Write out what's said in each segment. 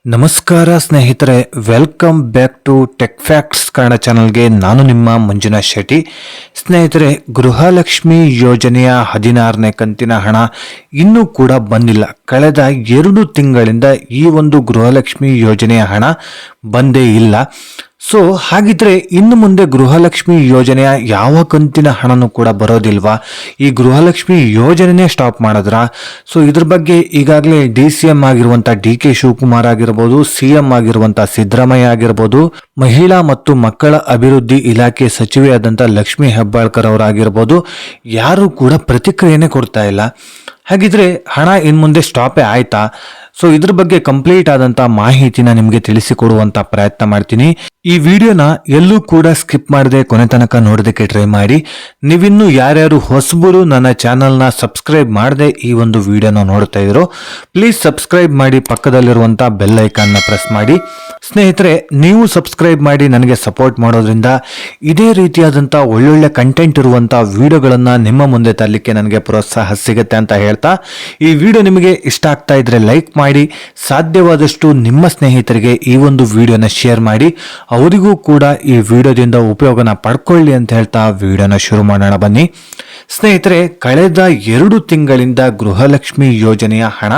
ನಮಸ್ಕಾರ ಸ್ನೇಹಿತರೆ, welcome back to tech facts Kannada ಚಾನಲ್ಗೆ. ನಾನು ನಿಮ್ಮ ಮಂಜುನಾಥ್ ಶೆಟ್ಟಿ. ಸ್ನೇಹಿತರೆ, ಗೃಹಲಕ್ಷ್ಮಿ ಯೋಜನೆಯ 16ನೇ ಕಂತಿನ ಹಣ ಇನ್ನೂ ಕೂಡ ಬಂದಿಲ್ಲ. ಕಳೆದ 2 ತಿಂಗಳಿಂದ ಈ ಒಂದು ಗೃಹಲಕ್ಷ್ಮಿ ಯೋಜನೆಯ ಹಣ ಬಂದೇ ಇಲ್ಲ. ಸೊ ಹಾಗಿದ್ರೆ ಇನ್ನು ಮುಂದೆ ಗೃಹಲಕ್ಷ್ಮಿ ಯೋಜನೆಯ ಯಾವ ಕಂತಿನ ಹಣನೂ ಕೂಡ ಬರೋದಿಲ್ವಾ? ಈ ಗೃಹಲಕ್ಷ್ಮಿ ಯೋಜನೆನೇ ಸ್ಟಾಪ್ ಮಾಡಿದ್ರ? ಸೊ ಇದ್ರ ಬಗ್ಗೆ ಈಗಾಗಲೇ DCM ಆಗಿರುವಂಥ DK ಶಿವಕುಮಾರ್ ಆಗಿರ್ಬೋದು, CM ಆಗಿರುವಂಥ ಸಿದ್ದರಾಮಯ್ಯ ಆಗಿರ್ಬೋದು, ಮಹಿಳಾ ಮತ್ತು ಮಕ್ಕಳ ಅಭಿವೃದ್ಧಿ ಇಲಾಖೆ ಸಚಿವೆಯಾದಂಥ ಲಕ್ಷ್ಮೀ ಹೆಬ್ಬಾಳ್ಕರ್ ಅವರಾಗಿರ್ಬೋದು, ಯಾರು ಕೂಡ ಪ್ರತಿಕ್ರಿಯೆನೇ ಕೊಡ್ತಾ ಇಲ್ಲ. ಹಾಗಿದ್ರೆ ಹಣ ಇನ್ನು ಮುಂದೆ ಸ್ಟಾಪೇ ಆಯ್ತಾ? ಸೊ ಇದ್ರ ಬಗ್ಗೆ ಕಂಪ್ಲೀಟ್ ಆದಂತ ಮಾಹಿತಿನ ನಿಮಗೆ ತಿಳಿಸಿಕೊಡುವಂತ ಪ್ರಯತ್ನ ಮಾಡ್ತೀನಿ. ಈ ವಿಡಿಯೋನ ಎಲ್ಲೂ ಕೂಡ ಸ್ಕಿಪ್ ಮಾಡದೆ ಕೊನೆ ತನಕ ನೋಡೋದಕ್ಕೆ ಟ್ರೈ ಮಾಡಿ. ನೀವಿನ್ನು ಯಾರ್ಯಾರು ಹೊಸಬರು ನನ್ನ ಚಾನಲ್ನ ಸಬ್ಸ್ಕ್ರೈಬ್ ಮಾಡದೆ ಈ ಒಂದು ವಿಡಿಯೋನ ನೋಡ್ತಾ ಇದ್ರು, ಪ್ಲೀಸ್ ಸಬ್ಸ್ಕ್ರೈಬ್ ಮಾಡಿ, ಪಕ್ಕದಲ್ಲಿರುವಂತ ಬೆಲ್ ಐಕಾನ್ನ ಪ್ರೆಸ್ ಮಾಡಿ. ಸ್ನೇಹಿತರೆ, ನೀವು ಸಬ್ಸ್ಕ್ರೈಬ್ ಮಾಡಿ ನನಗೆ ಸಪೋರ್ಟ್ ಮಾಡೋದ್ರಿಂದ ಇದೇ ರೀತಿಯಾದಂಥ ಒಳ್ಳೊಳ್ಳೆ ಕಂಟೆಂಟ್ ಇರುವಂಥ ವಿಡಿಯೋಗಳನ್ನು ನಿಮ್ಮ ಮುಂದೆ ತರಲಿಕ್ಕೆ ನನಗೆ ಪ್ರೋತ್ಸಾಹ ಸಿಗುತ್ತೆ ಅಂತ ಹೇಳ್ತಾ, ಈ ವಿಡಿಯೋ ನಿಮಗೆ ಇಷ್ಟ ಆಗ್ತಾ ಇದ್ರೆ ಲೈಕ್ ಮಾಡಿ, ಸಾಧ್ಯವಾದಷ್ಟು ನಿಮ್ಮ ಸ್ನೇಹಿತರಿಗೆ ಈ ಒಂದು ವಿಡಿಯೋನ ಶೇರ್ ಮಾಡಿ, ಅವರಿಗೂ ಕೂಡ ಈ ವಿಡಿಯೋದಿಂದ ಉಪಯೋಗನ ಪಡ್ಕೊಳ್ಳಿ ಅಂತ ಹೇಳ್ತಾ ವಿಡಿಯೋನ ಶುರು ಮಾಡೋಣ ಬನ್ನಿ. ಸ್ನೇಹಿತರೆ, ಕಳೆದ 2 ತಿಂಗಳಿಂದ ಗೃಹಲಕ್ಷ್ಮಿ ಯೋಜನೆಯ ಹಣ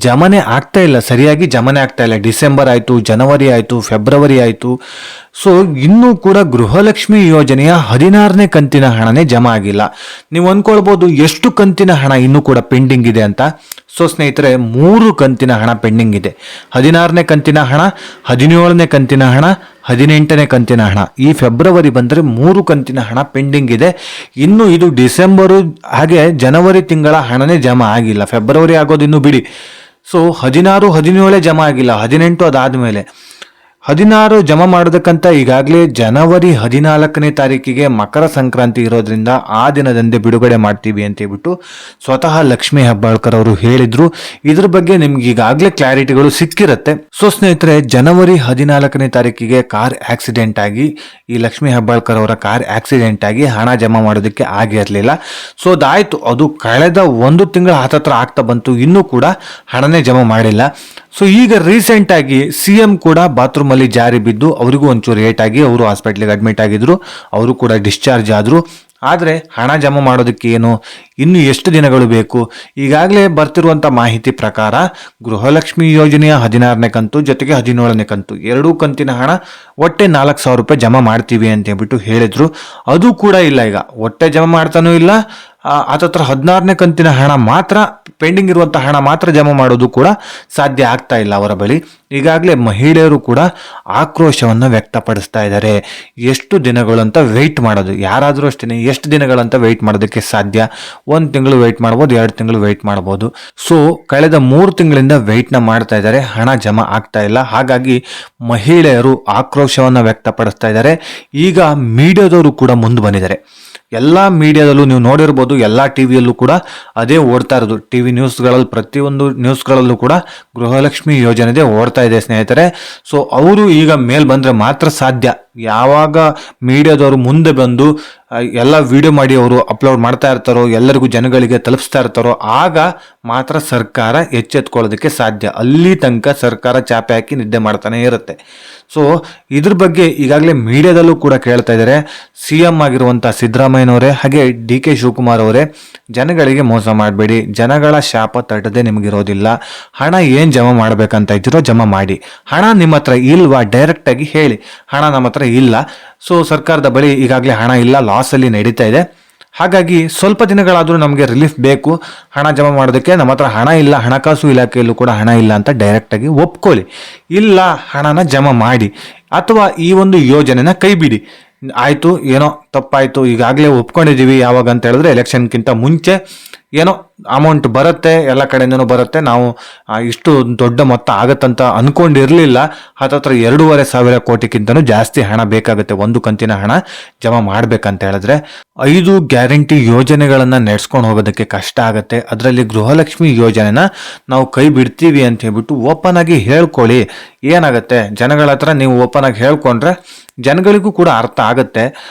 ಜಮನೆ ಆಗ್ತಾ ಇಲ್ಲ, ಸರಿಯಾಗಿ ಜಮನೆ ಆಗ್ತಾ ಇಲ್ಲ. ಡಿಸೆಂಬರ್ ಆಯಿತು, ಜನವರಿ ಆಯಿತು, ಫೆಬ್ರವರಿ ಆಯಿತು. ಸೊ ಇನ್ನೂ ಕೂಡ ಗೃಹಲಕ್ಷ್ಮಿ ಯೋಜನೆಯ 16ನೇ ಕಂತಿನ ಹಣನೇ ಜಮಾ ಆಗಿಲ್ಲ. ನೀವು ಅಂದ್ಕೊಳ್ಬೋದು ಎಷ್ಟು ಕಂತಿನ ಹಣ ಇನ್ನೂ ಕೂಡ ಪೆಂಡಿಂಗ್ ಇದೆ ಅಂತ. ಸೊ ಸ್ನೇಹಿತರೆ, 3 ಕಂತಿನ ಹಣ ಪೆಂಡಿಂಗ್ ಇದೆ. 16ನೇ ಕಂತಿನ ಹಣ, 17ನೇ ಕಂತಿನ ಹಣ, 18ನೇ ಕಂತಿನ ಹಣ. ಈ ಫೆಬ್ರವರಿ ಬಂದರೆ 3 ಕಂತಿನ ಹಣ ಪೆಂಡಿಂಗ್ ಇದೆ. ಇನ್ನು ಇದು ಡಿಸೆಂಬರು ಹಾಗೆ ಜನವರಿ ತಿಂಗಳ ಹಣನೇ ಜಮಾ ಆಗಿಲ್ಲ. ಫೆಬ್ರವರಿ ಆಗೋದು ಇನ್ನು ಬಿಡಿ. ಸೊ 16, 17 ಜಮಾ ಆಗಿಲ್ಲ. 18 ಅದಾದಮೇಲೆ 16 ಜಮಾ ಮಾಡೋದಕ್ಕಂತ ಈಗಾಗಲೇ ಜನವರಿ 14ನೇ ತಾರೀಕಿಗೆ ಮಕರ ಸಂಕ್ರಾಂತಿ ಇರೋದ್ರಿಂದ ಆ ದಿನದಂದೇ ಬಿಡುಗಡೆ ಮಾಡ್ತೀವಿ ಅಂತ ಹೇಳ್ಬಿಟ್ಟು ಸ್ವತಃ ಲಕ್ಷ್ಮೀ ಹೆಬ್ಬಾಳ್ಕರ್ ಅವರು ಹೇಳಿದ್ರು. ಇದ್ರ ಬಗ್ಗೆ ನಿಮ್ಗೆ ಈಗಾಗಲೇ ಕ್ಲಾರಿಟಿಗಳು ಸಿಕ್ಕಿರುತ್ತೆ. ಸೊ ಸ್ನೇಹಿತರೆ, ಜನವರಿ 14ನೇ ತಾರೀಕಿಗೆ ಕಾರ್ ಆಕ್ಸಿಡೆಂಟ್ ಆಗಿ, ಈ ಲಕ್ಷ್ಮೀ ಹೆಬ್ಬಾಳ್ಕರ್ ಅವರ ಕಾರ್ ಆಕ್ಸಿಡೆಂಟ್ ಆಗಿ ಹಣ ಜಮಾ ಮಾಡೋದಕ್ಕೆ ಆಗಿರಲಿಲ್ಲ. ಸೊ ಅದಾಯ್ತು, ಅದು ಕಳೆದ 1 ತಿಂಗಳ ಹತ್ತತ್ರ ಆಗ್ತಾ ಬಂತು, ಇನ್ನೂ ಕೂಡ ಹಣನೇ ಜಮಾ ಮಾಡಿಲ್ಲ. ಸೊ ಈಗ ರೀಸೆಂಟ್ ಆಗಿ CM ಕೂಡ ಬಾತ್ರೂಮ್ ಅಲ್ಲಿ ಜಾರಿ ಬಿದ್ದು ಅವರಿಗೂ ಒಂಚೂರು ಏಟ್ ಆಗಿ ಅವರು ಹಾಸ್ಪಿಟ್ಲಿಗೆ ಅಡ್ಮಿಟ್ ಆಗಿದ್ರು, ಅವರು ಕೂಡ ಡಿಸ್ಚಾರ್ಜ್ ಆದ್ರು. ಆದರೆ ಹಣ ಜಮಾ ಮಾಡೋದಕ್ಕೆ ಇನ್ನು ಎಷ್ಟು ದಿನಗಳು ಬೇಕು? ಈಗಾಗಲೇ ಬರ್ತಿರುವಂಥ ಮಾಹಿತಿ ಪ್ರಕಾರ ಗೃಹಲಕ್ಷ್ಮಿ ಯೋಜನೆಯ 16ನೇ ಕಂತು ಜೊತೆಗೆ 17ನೇ ಕಂತು 2 ಕಂತಿನ ಹಣ ಒಟ್ಟೆ 4,000 ರೂಪಾಯಿ ಜಮಾ ಮಾಡ್ತೀವಿ ಅಂತ ಹೇಳ್ಬಿಟ್ಟು ಹೇಳಿದ್ರು. ಅದು ಕೂಡ ಇಲ್ಲ, ಈಗ ಒಟ್ಟೆ ಜಮಾ ಮಾಡ್ತಾನೂ ಇಲ್ಲ. ಹತ್ತತ್ರ 16ನೇ ಕಂತಿನ ಹಣ ಮಾತ್ರ ಪೆಂಡಿಂಗ್ ಇರುವಂಥ ಹಣ ಮಾತ್ರ ಜಮಾ ಮಾಡೋದು ಕೂಡ ಸಾಧ್ಯ ಆಗ್ತಾ ಇಲ್ಲ ಅವರ ಬಳಿ. ಈಗಾಗಲೇ ಮಹಿಳೆಯರು ಕೂಡ ಆಕ್ರೋಶವನ್ನು ವ್ಯಕ್ತಪಡಿಸ್ತಾ ಇದ್ದಾರೆ. ಎಷ್ಟು ದಿನಗಳು ಅಂತ ವೆಯ್ಟ್ ಮಾಡೋದು? ಯಾರಾದರೂ ಅಷ್ಟೇ, ಎಷ್ಟು ದಿನಗಳಂತ ವೆಯ್ಟ್ ಮಾಡೋದಕ್ಕೆ ಸಾಧ್ಯ? 1 ತಿಂಗಳು ವೆಯ್ಟ್ ಮಾಡ್ಬೋದು, 2 ತಿಂಗಳು ವೆಯ್ಟ್ ಮಾಡ್ಬೋದು. ಸೊ ಕಳೆದ 3 ತಿಂಗಳಿಂದ ವೆಯ್ಟ್ನ ಮಾಡ್ತಾ ಇದ್ದಾರೆ, ಹಣ ಜಮಾ ಆಗ್ತಾ ಇಲ್ಲ. ಹಾಗಾಗಿ ಮಹಿಳೆಯರು ಆಕ್ರೋಶವನ್ನು ವ್ಯಕ್ತಪಡಿಸ್ತಾ ಇದ್ದಾರೆ. ಈಗ ಮೀಡಿಯಾದವರು ಕೂಡ ಮುಂದೆ ಬಂದಿದ್ದಾರೆ. ಎಲ್ಲ ಮೀಡಿಯಾದಲ್ಲೂ ನೀವು ನೋಡಿರ್ಬೋದು, ಎಲ್ಲ ಟಿವಿಯಲ್ಲೂ ಕೂಡ ಅದೇ ಓಡ್ತಾ ಇರೋದು. ಟಿವಿ ನ್ಯೂಸ್ಗಳಲ್ಲಿ, ಪ್ರತಿಯೊಂದು ನ್ಯೂಸ್ಗಳಲ್ಲೂ ಕೂಡ ಗೃಹಲಕ್ಷ್ಮಿ ಯೋಜನೆದೇ ಓಡ್ತಾ ಇದೆ ಸ್ನೇಹಿತರೆ. ಸೊ ಅವರು ಈಗ ಮೇಲ್ ಬಂದರೆ ಮಾತ್ರ ಸಾಧ್ಯ. ಯಾವಾಗ ಮೀಡಿಯಾದವರು ಮುಂದೆ ಬಂದು ಎಲ್ಲ ವಿಡಿಯೋ ಮಾಡಿ ಅವರು ಅಪ್ಲೋಡ್ ಮಾಡ್ತಾ ಇರ್ತಾರೋ, ಎಲ್ಲರಿಗೂ ಜನಗಳಿಗೆ ತಲುಪಿಸ್ತಾ ಇರ್ತಾರೋ, ಆಗ ಮಾತ್ರ ಸರ್ಕಾರ ಎಚ್ಚೆತ್ಕೊಳ್ಳೋದಕ್ಕೆ ಸಾಧ್ಯ. ಅಲ್ಲಿ ತನಕ ಸರ್ಕಾರ ಚಾಪೆ ಹಾಕಿ ನಿದ್ದೆ ಮಾಡ್ತಾನೆ ಇರುತ್ತೆ. ಸೊ ಇದ್ರ ಬಗ್ಗೆ ಈಗಾಗಲೇ ಮೀಡಿಯಾದಲ್ಲೂ ಕೂಡ ಕೇಳ್ತಾ ಇದ್ದಾರೆ. CM ಆಗಿರುವಂಥ ಸಿದ್ದರಾಮಯ್ಯನವರೇ ಹಾಗೆ DK ಶಿವಕುಮಾರ್ ಅವರೇ, ಜನಗಳಿಗೆ ಮೋಸ ಮಾಡಬೇಡಿ, ಜನಗಳ ಶಾಪ ತಟ್ಟದೆ ನಿಮಗಿರೋದಿಲ್ಲ. ಹಣ ಏನು ಜಮಾ ಮಾಡಬೇಕಂತ ಇದ್ದೀರೋ ಜಮಾ ಮಾಡಿ. ಹಣ ನಿಮ್ಮ ಹತ್ರ ಇಲ್ವಾ? ಡೈರೆಕ್ಟಾಗಿ ಹೇಳಿ, ಹಣ ನಮ್ಮ ಹತ್ರ ಇಲ್ಲ. ಸೊ ಸರ್ಕಾರದ ಬಳಿ ಈಗಾಗಲೇ ಹಣ ಇಲ್ಲ, ಲಾಸಲ್ಲಿ ನಡೀತಾ ಇದೆ. ಹಾಗಾಗಿ ಸ್ವಲ್ಪ ದಿನಗಳಾದರೂ ನಮಗೆ ರಿಲೀಫ್ ಬೇಕು, ಹಣ ಜಮಾ ಮಾಡೋದಕ್ಕೆ ನಮ್ಮ ಹತ್ರ ಹಣ ಇಲ್ಲ, ಹಣಕಾಸು ಇಲಾಖೆಯಲ್ಲೂ ಕೂಡ ಹಣ ಇಲ್ಲ ಅಂತ ಡೈರೆಕ್ಟಾಗಿ ಒಪ್ಕೊಳ್ಳಿ. ಇಲ್ಲ, ಹಣನ ಜಮಾ ಮಾಡಿ, ಅಥವಾ ಈ ಒಂದು ಯೋಜನೆನ ಕೈ ಬಿಡಿ. ಆಯಿತು, ಏನೋ ತಪ್ಪಾಯಿತು, ಈಗಾಗಲೇ ಒಪ್ಕೊಂಡಿದ್ದೀವಿ. ಯಾವಾಗ ಅಂತ ಹೇಳಿದ್ರೆ ಎಲೆಕ್ಷನ್ಗಿಂತ ಮುಂಚೆ ಏನೋ ಅಮೌಂಟ್ ಬರುತ್ತೆ, ಎಲ್ಲ ಕಡೆಯಿಂದನೂ ಬರುತ್ತೆ, ನಾವು ಇಷ್ಟು ದೊಡ್ಡ ಮೊತ್ತ ಆಗತ್ತಂತ ಅಂದ್ಕೊಂಡಿರಲಿಲ್ಲ. ಹತ್ತತ್ರ 2,500 ಕೋಟಿಗಿಂತನೂ ಜಾಸ್ತಿ ಹಣ ಬೇಕಾಗುತ್ತೆ 1 ಕಂತಿನ ಹಣ ಜಮಾ ಮಾಡಬೇಕಂತ ಹೇಳಿದ್ರೆ. 5 ಗ್ಯಾರಂಟಿ ಯೋಜನೆಗಳನ್ನು ನಡೆಸ್ಕೊಂಡು ಹೋಗೋದಕ್ಕೆ ಕಷ್ಟ ಆಗುತ್ತೆ. ಅದರಲ್ಲಿ ಗೃಹಲಕ್ಷ್ಮಿ ಯೋಜನೆನ ನಾವು ಕೈ ಬಿಡ್ತೀವಿ ಅಂತ ಹೇಳ್ಬಿಟ್ಟು ಓಪನ್ ಆಗಿ ಹೇಳ್ಕೊಳ್ಳಿ. ಏನಾಗುತ್ತೆ, ಜನಗಳ ಹತ್ರ ನೀವು ಓಪನ್ ಆಗಿ ಹೇಳ್ಕೊಂಡ್ರೆ ಜನಗಳಿಗೂ ಕೂಡ ಅರ್ಥ ಆಗುತ್ತೆ.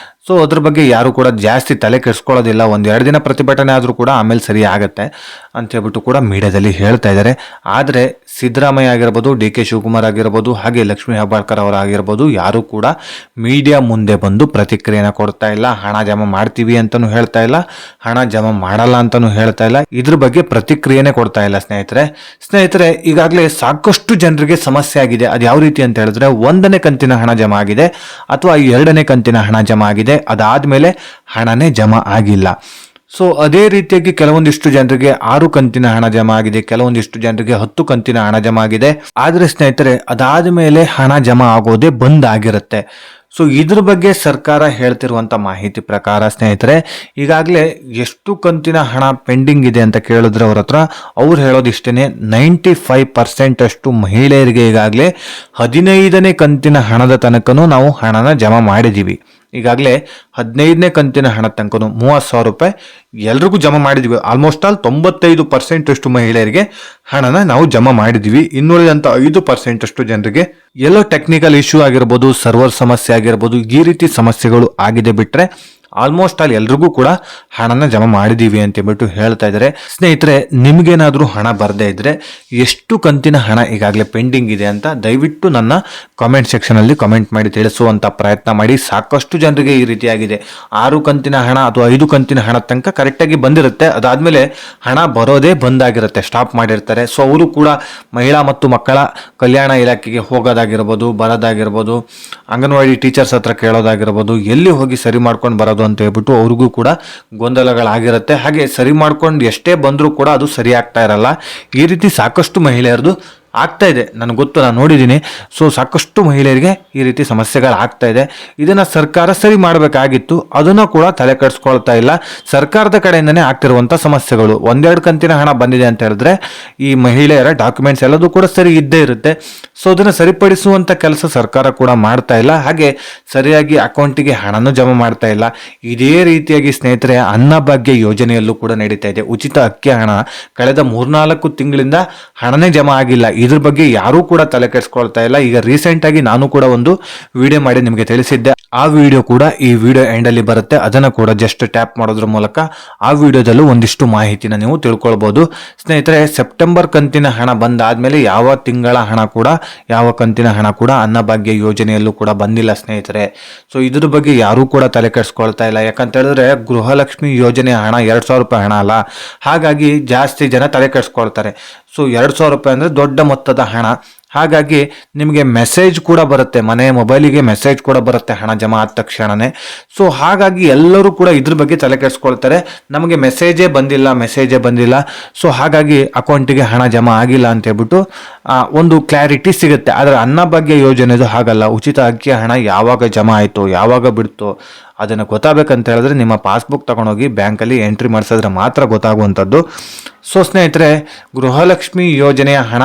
ಸೊ ಅದ್ರ ಬಗ್ಗೆ ಯಾರು ಕೂಡ ಜಾಸ್ತಿ ತಲೆ ಕೆಡಿಸ್ಕೊಳ್ಳೋದಿಲ್ಲ. 1-2 ದಿನ ಪ್ರತಿಭಟನೆ ಆದರೂ ಕೂಡ ಆಮೇಲೆ ಸರಿ ಆಗುತ್ತೆ. ಅಂತ ಹೇಳ್ಬಿಟ್ಟು ಕೂಡ ಮೀಡಿಯಾದಲ್ಲಿ ಹೇಳ್ತಾ ಇದ್ದಾರೆ. ಆದರೆ ಸಿದ್ದರಾಮಯ್ಯ ಆಗಿರ್ಬೋದು, DK ಶಿವಕುಮಾರ್ ಆಗಿರ್ಬೋದು, ಹಾಗೆ ಲಕ್ಷ್ಮೀ ಹೆಬ್ಬಾಳ್ಕರ್ ಅವರಾಗಿರ್ಬೋದು, ಯಾರು ಕೂಡ ಮೀಡಿಯಾ ಮುಂದೆ ಬಂದು ಪ್ರತಿಕ್ರಿಯೆನ ಕೊಡ್ತಾ ಇಲ್ಲ. ಹಣ ಜಮಾ ಮಾಡ್ತೀವಿ ಅಂತಾನು ಹೇಳ್ತಾ ಇಲ್ಲ, ಹಣ ಜಮಾ ಮಾಡಲ್ಲ ಅಂತಾನು ಹೇಳ್ತಾ ಇಲ್ಲ. ಇದ್ರ ಬಗ್ಗೆ ಪ್ರತಿಕ್ರಿಯೆನೇ ಕೊಡ್ತಾ ಇಲ್ಲ ಸ್ನೇಹಿತರೆ. ಈಗಾಗಲೇ ಸಾಕಷ್ಟು ಜನರಿಗೆ ಸಮಸ್ಯೆ ಆಗಿದೆ. ಅದು ಯಾವ ರೀತಿ ಅಂತ ಹೇಳಿದ್ರೆ, 1ನೇ ಕಂತಿನ ಹಣ ಜಮಾ ಆಗಿದೆ ಅಥವಾ 2ನೇ ಕಂತಿನ ಹಣ ಜಮಾ ಆಗಿದೆ, ಅದಾದ್ಮೇಲೆ ಹಣನೇ ಜಮಾ ಆಗಿಲ್ಲ. ಸೊ ಅದೇ ರೀತಿಯಾಗಿ ಕೆಲವೊಂದಿಷ್ಟು ಜನರಿಗೆ 6 ಕಂತಿನ ಹಣ ಜಮಾ ಆಗಿದೆ, ಕೆಲವೊಂದಿಷ್ಟು ಜನರಿಗೆ 10 ಕಂತಿನ ಹಣ ಜಮಾ ಆಗಿದೆ. ಆದ್ರೆ ಸ್ನೇಹಿತರೆ, ಅದಾದ ಮೇಲೆ ಹಣ ಜಮಾ ಆಗೋದೇ ಬಂದ್ ಆಗಿರುತ್ತೆ. ಸೊ ಇದ್ರ ಬಗ್ಗೆ ಸರ್ಕಾರ ಹೇಳ್ತಿರುವಂತ ಮಾಹಿತಿ ಪ್ರಕಾರ ಸ್ನೇಹಿತರೆ, ಈಗಾಗಲೇ ಎಷ್ಟು ಕಂತಿನ ಹಣ ಪೆಂಡಿಂಗ್ ಇದೆ ಅಂತ ಕೇಳಿದ್ರೆ ಅವ್ರ ಹತ್ರ, ಅವ್ರು ಹೇಳೋದಿಷ್ಟೇನೆ 95% ಅಷ್ಟು ಮಹಿಳೆಯರಿಗೆ ಈಗಾಗಲೇ 15ನೇ ಕಂತಿನ ಹಣದ ತನಕನೂ ನಾವು ಹಣನ ಜಮಾ ಮಾಡಿದೀವಿ. ಈಗಾಗಲೇ 15ನೇ ಕಂತಿನ ಹಣ ತನಕನು 30,000 ರೂಪಾಯಿ ಎಲ್ರಿಗೂ ಜಮಾ ಮಾಡಿದ್ವಿ. ಆಲ್ಮೋಸ್ಟ್ ಆಲ್ 95% ಅಷ್ಟು ಮಹಿಳೆಯರಿಗೆ ಹಣನ ನಾವು ಜಮಾ ಮಾಡಿದ್ವಿ. ಇನ್ನುಳಿದಂತ 5% ಅಷ್ಟು ಜನರಿಗೆ ಎಲ್ಲೋ ಟೆಕ್ನಿಕಲ್ ಇಶ್ಯೂ ಆಗಿರ್ಬೋದು, ಸರ್ವರ್ ಸಮಸ್ಯೆ ಆಗಿರ್ಬೋದು, ಈ ರೀತಿ ಸಮಸ್ಯೆಗಳು ಆಗಿದೆ. ಬಿಟ್ರೆ ಆಲ್ಮೋಸ್ಟ್ ಆಲ್ ಎಲ್ರಿಗೂ ಕೂಡ ಹಣನ ಜಮಾ ಮಾಡಿದೀವಿ ಅಂತ ಹೇಳ್ಬಿಟ್ಟು ಹೇಳ್ತಾ ಇದ್ದಾರೆ. ಸ್ನೇಹಿತರೆ, ನಿಮ್ಗೇನಾದ್ರೂ ಹಣ ಬರದೇ ಇದ್ರೆ ಎಷ್ಟು ಕಂತಿನ ಹಣ ಈಗಾಗಲೇ ಪೆಂಡಿಂಗ್ ಇದೆ ಅಂತ ದಯವಿಟ್ಟು ನನ್ನ ಕಾಮೆಂಟ್ ಸೆಕ್ಷನ್ ಅಲ್ಲಿ ಕಾಮೆಂಟ್ ಮಾಡಿ ತಿಳಿಸುವಂತ ಪ್ರಯತ್ನ ಮಾಡಿ. ಸಾಕಷ್ಟು ಜನರಿಗೆ ಈ ರೀತಿಯಾಗಿದೆ. 6 ಕಂತಿನ ಹಣ ಅಥವಾ 5 ಕಂತಿನ ಹಣ ತನಕ ಕರೆಕ್ಟ್ ಆಗಿ ಬಂದಿರುತ್ತೆ, ಅದಾದ್ಮೇಲೆ ಹಣ ಬರೋದೇ ಬಂದಾಗಿರುತ್ತೆ, ಸ್ಟಾಪ್ ಮಾಡಿರ್ತಾರೆ. ಸೊ ಅವರು ಕೂಡ ಮಹಿಳಾ ಮತ್ತು ಮಕ್ಕಳ ಕಲ್ಯಾಣ ಇಲಾಖೆಗೆ ಹೋಗೋದಾಗಿರ್ಬೋದು, ಬರೋದಾಗಿರ್ಬೋದು, ಅಂಗನವಾಡಿ ಟೀಚರ್ಸ್ ಹತ್ರ ಕೇಳೋದಾಗಿರ್ಬೋದು, ಎಲ್ಲಿ ಹೋಗಿ ಸರಿ ಮಾಡ್ಕೊಂಡು ಬರೋದು ಅಂತ ಹೇಳ್ಬಿಟ್ಟು ಅವ್ರಿಗೂ ಕೂಡ ಗೊಂದಲಗಳಾಗಿರುತ್ತೆ. ಹಾಗೆ ಸರಿ ಮಾಡ್ಕೊಂಡು ಎಷ್ಟೇ ಬಂದರೂ ಕೂಡ ಅದು ಸರಿ ಆಗ್ತಾ ಇರಲ್ಲ. ಈ ರೀತಿ ಸಾಕಷ್ಟು ಮಹಿಳೆಯರದು ಆಗ್ತಾ ಇದೆ, ನನಗೆ ಗೊತ್ತು, ನಾನು ನೋಡಿದ್ದೀನಿ. ಸೊ ಸಾಕಷ್ಟು ಮಹಿಳೆಯರಿಗೆ ಈ ರೀತಿ ಸಮಸ್ಯೆಗಳು ಆಗ್ತಾ ಇದೆ. ಇದನ್ನ ಸರ್ಕಾರ ಸರಿ ಮಾಡಬೇಕಾಗಿತ್ತು, ಅದನ್ನ ಕೂಡ ತಲೆ ಕೆಡಿಸ್ಕೊಳ್ತಾ ಇಲ್ಲ. ಸರ್ಕಾರದ ಕಡೆಯಿಂದನೇ ಆಗ್ತಿರುವಂತ ಸಮಸ್ಯೆಗಳು. 1-2 ಕಂತಿನ ಹಣ ಬಂದಿದೆ ಅಂತ ಹೇಳಿದ್ರೆ ಈ ಮಹಿಳೆಯರ ಡಾಕ್ಯುಮೆಂಟ್ಸ್ ಎಲ್ಲದೂ ಕೂಡ ಸರಿ ಇದ್ದೇ ಇರುತ್ತೆ. ಸೊ ಅದನ್ನ ಸರಿಪಡಿಸುವಂತ ಕೆಲಸ ಸರ್ಕಾರ ಕೂಡ ಮಾಡ್ತಾ ಇಲ್ಲ. ಹಾಗೆ ಸರಿಯಾಗಿ ಅಕೌಂಟಿಗೆ ಹಣನೂ ಜಮಾ ಮಾಡ್ತಾ ಇಲ್ಲ. ಇದೇ ರೀತಿಯಾಗಿ ಸ್ನೇಹಿತರೆ, ಅನ್ನಭಾಗ್ಯ ಯೋಜನೆಯಲ್ಲೂ ಕೂಡ ನಡೀತಾ ಇದೆ. ಉಚಿತ ಅಕ್ಕಿ ಹಣ ಕಳೆದ 3-4 ತಿಂಗಳಿಂದ ಹಣನೇ ಜಮಾ ಆಗಿಲ್ಲ. ಇದ್ರ ಬಗ್ಗೆ ಯಾರೂ ಕೂಡ ತಲೆ ಕೆಡಿಸ್ಕೊಳ್ತಾ ಇಲ್ಲ. ಈಗ ರೀಸೆಂಟ್ ಆಗಿ ನಾನು ಕೂಡ ಒಂದು ವಿಡಿಯೋ ಮಾಡಿ ನಿಮಗೆ ತಿಳಿಸಿದ್ದೆ. ಆ ವಿಡಿಯೋ ಕೂಡ ಈ ವಿಡಿಯೋ ಎಂಡ್ ಅಲ್ಲಿ ಬರುತ್ತೆ. ಅದನ್ನ ಕೂಡ ಜಸ್ಟ್ ಟ್ಯಾಪ್ ಮಾಡೋದ್ರ ಮೂಲಕ ಆ ವಿಡಿಯೋದಲ್ಲೂ ಒಂದಿಷ್ಟು ಮಾಹಿತಿನ ನೀವು ತಿಳ್ಕೊಳ್ಬಹುದು. ಸ್ನೇಹಿತರೆ, ಸೆಪ್ಟೆಂಬರ್ ಕಂತಿನ ಹಣ ಬಂದಾದ್ಮೇಲೆ ಯಾವ ತಿಂಗಳ ಹಣ ಕೂಡ, ಯಾವ ಕಂತಿನ ಹಣ ಕೂಡ ಅನ್ನಭಾಗ್ಯ ಯೋಜನೆಯಲ್ಲೂ ಕೂಡ ಬಂದಿಲ್ಲ ಸ್ನೇಹಿತರೆ. ಸೊ ಇದ್ರ ಬಗ್ಗೆ ಯಾರೂ ಕೂಡ ತಲೆ ಕೆಡಿಸ್ಕೊಳ್ತಾ ಇಲ್ಲ. ಯಾಕಂತ ಹೇಳಿದ್ರೆ ಗೃಹಲಕ್ಷ್ಮಿ ಯೋಜನೆ ಹಣ 2,000 ರೂಪಾಯಿ ಹಣ ಅಲ್ಲ, ಹಾಗಾಗಿ ಜಾಸ್ತಿ ಜನ ತಲೆ ಕೆಡಿಸ್ಕೊಳ್ತಾರೆ. ಸೊ 2,000 ರೂಪಾಯಿ ಅಂದ್ರೆ ದೊಡ್ಡ ಮೊತ್ತದ ಹಣ. ಹಾಗಾಗಿ ನಿಮಗೆ ಮೆಸೇಜ್ ಕೂಡ ಬರುತ್ತೆ, ಮನೆ ಮೊಬೈಲಿಗೆ ಮೆಸೇಜ್ ಕೂಡ ಬರುತ್ತೆ ಹಣ ಜಮಾ ಆದ ತಕ್ಷಣನೇ. ಸೊ ಹಾಗಾಗಿ ಎಲ್ಲರೂ ಕೂಡ ಇದ್ರ ಬಗ್ಗೆ ತಲೆ ಕೆಡಿಸ್ಕೊಳ್ತಾರೆ, ನಮಗೆ ಮೆಸೇಜೇ ಬಂದಿಲ್ಲ. ಸೊ ಹಾಗಾಗಿ ಅಕೌಂಟಿಗೆ ಹಣ ಜಮಾ ಆಗಿಲ್ಲ ಅಂತ ಹೇಳ್ಬಿಟ್ಟು ಒಂದು ಕ್ಲಾರಿಟಿ ಸಿಗುತ್ತೆ. ಆದರೆ ಅನ್ನಭಾಗ್ಯ ಯೋಜನೆದು ಹಾಗಲ್ಲ. ಉಚಿತ ಅಕ್ಕಿ ಹಣ ಯಾವಾಗ ಜಮಾ ಆಯಿತು, ಯಾವಾಗ ಬಿಡ್ತು ಅದನ್ನು ಗೊತ್ತಾಗಬೇಕಂತ ಹೇಳಿದ್ರೆ ನಿಮ್ಮ ಪಾಸ್ಬುಕ್ ತಗೊಂಡೋಗಿ ಬ್ಯಾಂಕಲ್ಲಿ ಎಂಟ್ರಿ ಮಾಡಿಸಿದ್ರೆ ಮಾತ್ರ ಗೊತ್ತಾಗುವಂಥದ್ದು. ಸೊ ಸ್ನೇಹಿತರೆ, ಗೃಹಲಕ್ಷ್ಮಿ ಯೋಜನೆಯ ಹಣ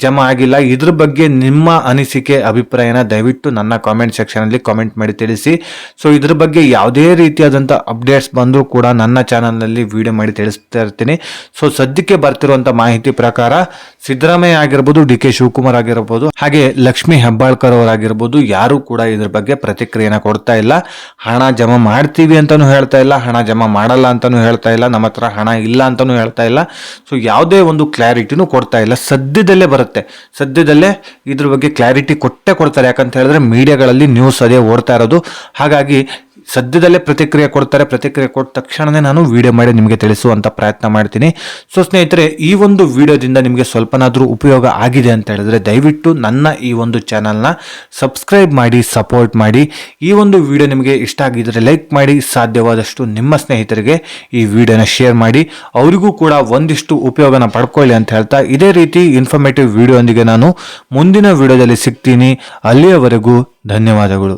ಜಮಾ ಆಗಿಲ್ಲ. ಇದ್ರ ಬಗ್ಗೆ ನಿಮ್ಮ ಅನಿಸಿಕೆ, ಅಭಿಪ್ರಾಯನ ದಯವಿಟ್ಟು ನನ್ನ ಕಾಮೆಂಟ್ ಸೆಕ್ಷನ್ ಅಲ್ಲಿ ಕಾಮೆಂಟ್ ಮಾಡಿ ತಿಳಿಸಿ. ಸೊ ಇದ್ರ ಬಗ್ಗೆ ಯಾವುದೇ ರೀತಿಯಾದಂಥ ಅಪ್ಡೇಟ್ಸ್ ಬಂದರೂ ಕೂಡ ನನ್ನ ಚಾನಲ್ನಲ್ಲಿ ವಿಡಿಯೋ ಮಾಡಿ ತಿಳಿಸ್ತಾ ಇರ್ತೀನಿ. ಸೊ ಸದ್ಯಕ್ಕೆ ಬರ್ತಿರುವಂಥ ಮಾಹಿತಿ ಪ್ರಕಾರ ಸಿದ್ದರಾಮಯ್ಯ ಆಗಿರ್ಬೋದು, DK ಶಿವಕುಮಾರ್ ಆಗಿರ್ಬೋದು, ಹಾಗೆ ಲಕ್ಷ್ಮೀ ಹೆಬ್ಬಾಳ್ಕರ್ ಅವರಾಗಿರ್ಬೋದು, ಯಾರು ಕೂಡ ಇದ್ರ ಬಗ್ಗೆ ಪ್ರತಿಕ್ರಿಯೆನ ಕೊಡ್ತಾ ಇಲ್ಲ. ಹಣ ಜಮಾ ಮಾಡ್ತೀವಿ ಅಂತಾನು ಹೇಳ್ತಾ ಇಲ್ಲ, ಹಣ ಜಮಾ ಮಾಡಲ್ಲ ಅಂತಾನು ಹೇಳ್ತಾ ಇಲ್ಲ, ನಮ್ಮ ಹತ್ರ ಹಣ ಇಲ್ಲ ಅಂತಾನು ಹೇಳ್ತಾ ಇಲ್ಲ. ಸೊ ಯಾವುದೇ ಒಂದು ಕ್ಲಾರಿಟಿನೂ ಕೊಡ್ತಾ ಇಲ್ಲ. ಸದ್ಯದಲ್ಲೇ ಇದ್ರ ಬಗ್ಗೆ ಕ್ಲಾರಿಟಿ ಕೊಡ್ತಾರೆ. ಯಾಕಂತ ಹೇಳಿದ್ರೆ ಮೀಡಿಯಾಗಳಲ್ಲಿ ನ್ಯೂಸ್ ಅದೇ ಓಡ್ತಾ ಇರೋದು. ಹಾಗಾಗಿ ಸದ್ಯದಲ್ಲೇ ಪ್ರತಿಕ್ರಿಯೆ ಕೊಡ್ತಾರೆ. ಪ್ರತಿಕ್ರಿಯೆ ಕೊಟ್ಟ ತಕ್ಷಣನೇ ನಾನು ವಿಡಿಯೋ ಮಾಡಿ ನಿಮಗೆ ತಿಳಿಸುವಂತ ಪ್ರಯತ್ನ ಮಾಡ್ತೀನಿ. ಸೊ ಸ್ನೇಹಿತರೆ, ಈ ಒಂದು ವಿಡಿಯೋದಿಂದ ನಿಮಗೆ ಸ್ವಲ್ಪನಾದ್ರೂ ಉಪಯೋಗ ಆಗಿದೆ ಅಂತ ಹೇಳಿದ್ರೆ ದಯವಿಟ್ಟು ನನ್ನ ಈ ಒಂದು ಚಾನಲ್ನ ಸಬ್ಸ್ಕ್ರೈಬ್ ಮಾಡಿ, ಸಪೋರ್ಟ್ ಮಾಡಿ. ಈ ಒಂದು ವಿಡಿಯೋ ನಿಮಗೆ ಇಷ್ಟ ಆಗಿದ್ರೆ ಲೈಕ್ ಮಾಡಿ, ಸಾಧ್ಯವಾದಷ್ಟು ನಿಮ್ಮ ಸ್ನೇಹಿತರಿಗೆ ಈ ವಿಡಿಯೋನ ಶೇರ್ ಮಾಡಿ, ಅವರಿಗೂ ಕೂಡ ಒಂದಿಷ್ಟು ಉಪಯೋಗನ ಪಡ್ಕೊಳ್ಳಿ ಅಂತ ಹೇಳ್ತಾ, ಇದೇ ರೀತಿ ಇನ್ಫಾರ್ಮೇಟಿವ್ ವಿಡಿಯೋ ಒಂದಿಗೆ ನಾನು ಮುಂದಿನ ವಿಡಿಯೋದಲ್ಲಿ ಸಿಗ್ತೀನಿ. ಅಲ್ಲಿಯವರೆಗೂ ಧನ್ಯವಾದಗಳು.